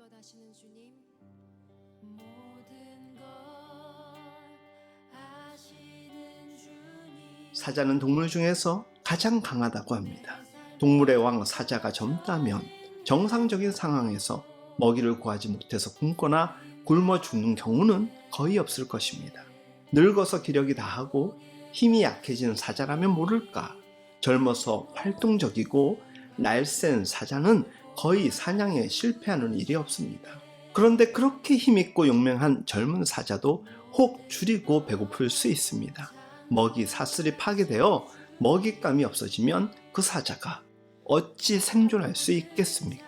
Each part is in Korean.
것 아시는 주님, 모든 걸 아시는 주님. 사자는 동물 중에서 가장 강하다고 합니다. 동물의 왕 사자가 젊다면 정상적인 상황에서 먹이를 구하지 못해서 굶거나 굶어 죽는 경우는 거의 없을 것입니다. 늙어서 기력이 다하고 힘이 약해지는 사자라면 모를까, 젊어서 활동적이고 날쌘 사자는 거의 사냥에 실패하는 일이 없습니다. 그런데 그렇게 힘있고 용맹한 젊은 사자도 혹 줄이고 배고플 수 있습니다. 먹이 사슬이 파괴되어 먹잇감이 없어지면 그 사자가 어찌 생존할 수 있겠습니까?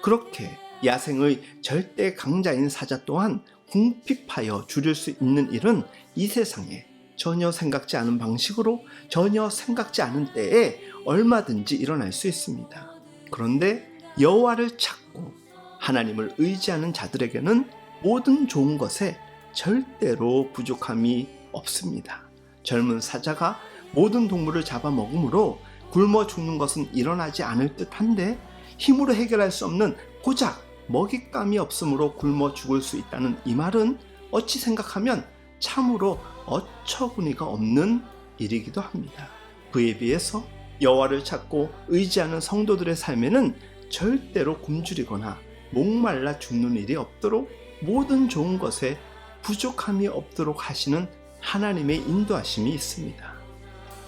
그렇게 야생의 절대 강자인 사자 또한 궁핍하여 줄일 수 있는 일은 이 세상에 전혀 생각지 않은 방식으로 전혀 생각지 않은 때에 얼마든지 일어날 수 있습니다. 그런데 여호와를 찾고 하나님을 의지하는 자들에게는 모든 좋은 것에 절대로 부족함이 없습니다. 젊은 사자가 모든 동물을 잡아먹으므로 굶어 죽는 것은 일어나지 않을 듯한데, 힘으로 해결할 수 없는 고작 먹잇감이 없으므로 굶어 죽을 수 있다는 이 말은 어찌 생각하면 참으로 어처구니가 없는 일이기도 합니다. 그에 비해서 여호와를 찾고 의지하는 성도들의 삶에는 절대로 굶주리거나 목말라 죽는 일이 없도록 모든 좋은 것에 부족함이 없도록 하시는 하나님의 인도하심이 있습니다.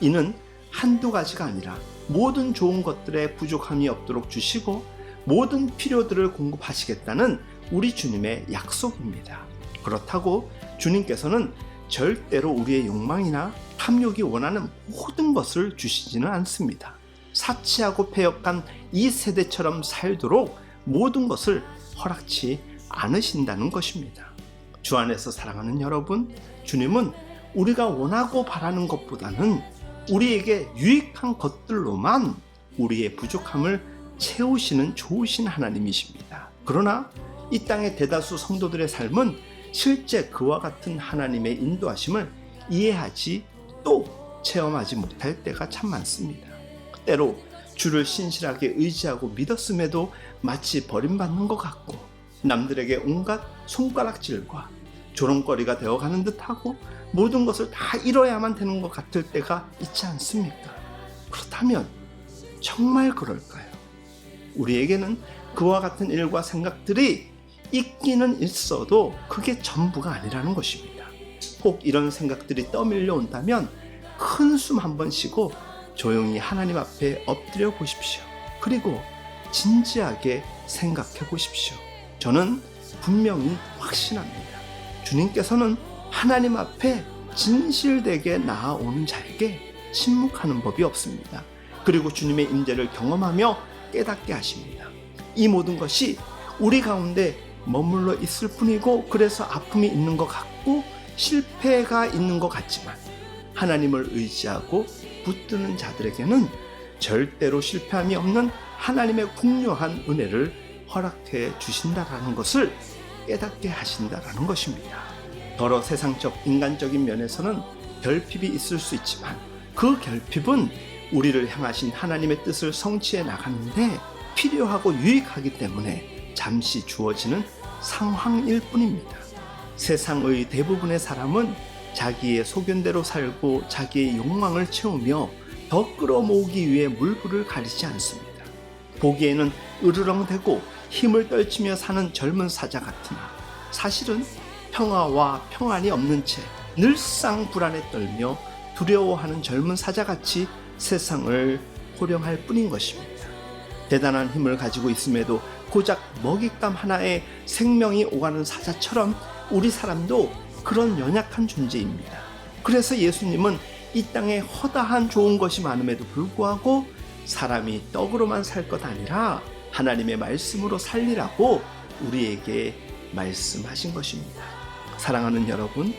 이는 한두 가지가 아니라 모든 좋은 것들에 부족함이 없도록 주시고 모든 필요들을 공급하시겠다는 우리 주님의 약속입니다. 그렇다고 주님께서는 절대로 우리의 욕망이나 탐욕이 원하는 모든 것을 주시지는 않습니다. 사치하고 패역한 이 세대처럼 살도록 모든 것을 허락치 않으신다는 것입니다. 주 안에서 사랑하는 여러분, 주님은 우리가 원하고 바라는 것보다는 우리에게 유익한 것들로만 우리의 부족함을 채우시는 좋으신 하나님이십니다. 그러나 이 땅의 대다수 성도들의 삶은 실제 그와 같은 하나님의 인도하심을 이해하지 또 체험하지 못할 때가 참 많습니다. 때로 주를 신실하게 의지하고 믿었음에도 마치 버림받는 것 같고, 남들에게 온갖 손가락질과 조롱거리가 되어가는 듯하고 모든 것을 다 잃어야만 되는 것 같을 때가 있지 않습니까? 그렇다면 정말 그럴까요? 우리에게는 그와 같은 일과 생각들이 있기는 있어도 그게 전부가 아니라는 것입니다. 혹 이런 생각들이 떠밀려 온다면 큰 숨 한 번 쉬고 조용히 하나님 앞에 엎드려 보십시오. 그리고 진지하게 생각해 보십시오. 저는 분명히 확신합니다. 주님께서는 하나님 앞에 진실되게 나아오는 자에게 침묵하는 법이 없습니다. 그리고 주님의 임재를 경험하며 깨닫게 하십니다. 이 모든 것이 우리 가운데 머물러 있을 뿐이고, 그래서 아픔이 있는 것 같고 실패가 있는 것 같지만 하나님을 의지하고 붙드는 자들에게는 절대로 실패함이 없는 하나님의 풍요한 은혜를 허락해 주신다라는 것을 깨닫게 하신다라는 것입니다. 더러 세상적 인간적인 면에서는 결핍이 있을 수 있지만 그 결핍은 우리를 향하신 하나님의 뜻을 성취해 나가는데 필요하고 유익하기 때문에 잠시 주어지는 상황일 뿐입니다. 세상의 대부분의 사람은 자기의 소견대로 살고 자기의 욕망을 채우며 더 끌어모으기 위해 물불을 가리지 않습니다. 보기에는 으르렁대고 힘을 떨치며 사는 젊은 사자 같으나 사실은 평화와 평안이 없는 채 늘상 불안에 떨며 두려워하는 젊은 사자같이 세상을 호령할 뿐인 것입니다. 대단한 힘을 가지고 있음에도 고작 먹잇감 하나에 생명이 오가는 사자처럼 우리 사람도 그런 연약한 존재입니다. 그래서 예수님은 이 땅에 허다한 좋은 것이 많음에도 불구하고 사람이 떡으로만 살 것 아니라 하나님의 말씀으로 살리라고 우리에게 말씀하신 것입니다. 사랑하는 여러분,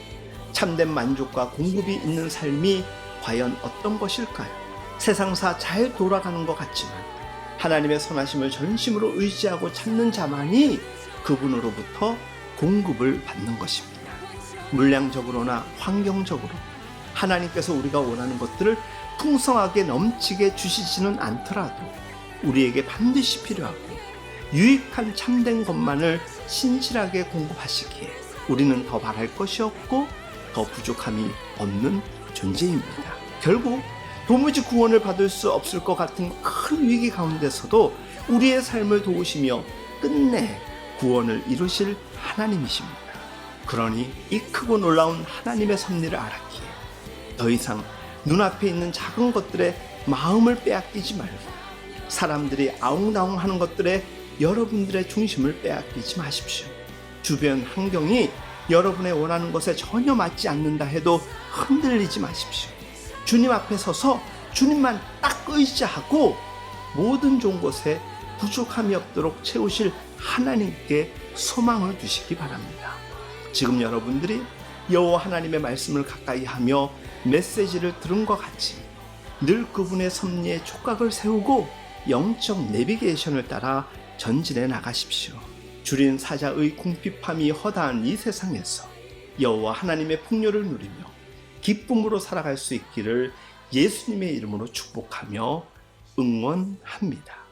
참된 만족과 공급이 있는 삶이 과연 어떤 것일까요? 세상사 잘 돌아가는 것 같지만 하나님의 선하심을 전심으로 의지하고 찾는 자만이 그분으로부터 공급을 받는 것입니다. 물량적으로나 환경적으로 하나님께서 우리가 원하는 것들을 풍성하게 넘치게 주시지는 않더라도 우리에게 반드시 필요하고 유익한 참된 것만을 신실하게 공급하시기에 우리는 더 바랄 것이 없고 더 부족함이 없는 존재입니다. 결국 도무지 구원을 받을 수 없을 것 같은 큰 위기 가운데서도 우리의 삶을 도우시며 끝내 구원을 이루실 하나님이십니다. 그러니 이 크고 놀라운 하나님의 섭리를 알았기에 더 이상 눈앞에 있는 작은 것들에 마음을 빼앗기지 말고 사람들이 아웅다웅하는 것들에 여러분들의 중심을 빼앗기지 마십시오. 주변 환경이 여러분의 원하는 것에 전혀 맞지 않는다 해도 흔들리지 마십시오. 주님 앞에 서서 주님만 딱 의지하고 모든 좋은 것에 부족함이 없도록 채우실 하나님께 소망을 두시기 바랍니다. 지금 여러분들이 여호와 하나님의 말씀을 가까이 하며 메시지를 들은 것 같이 늘 그분의 섭리에 촉각을 세우고 영적 내비게이션을 따라 전진해 나가십시오. 주린 사자의 궁핍함이 허다한 이 세상에서 여호와 하나님의 풍요를 누리며 기쁨으로 살아갈 수 있기를 예수님의 이름으로 축복하며 응원합니다.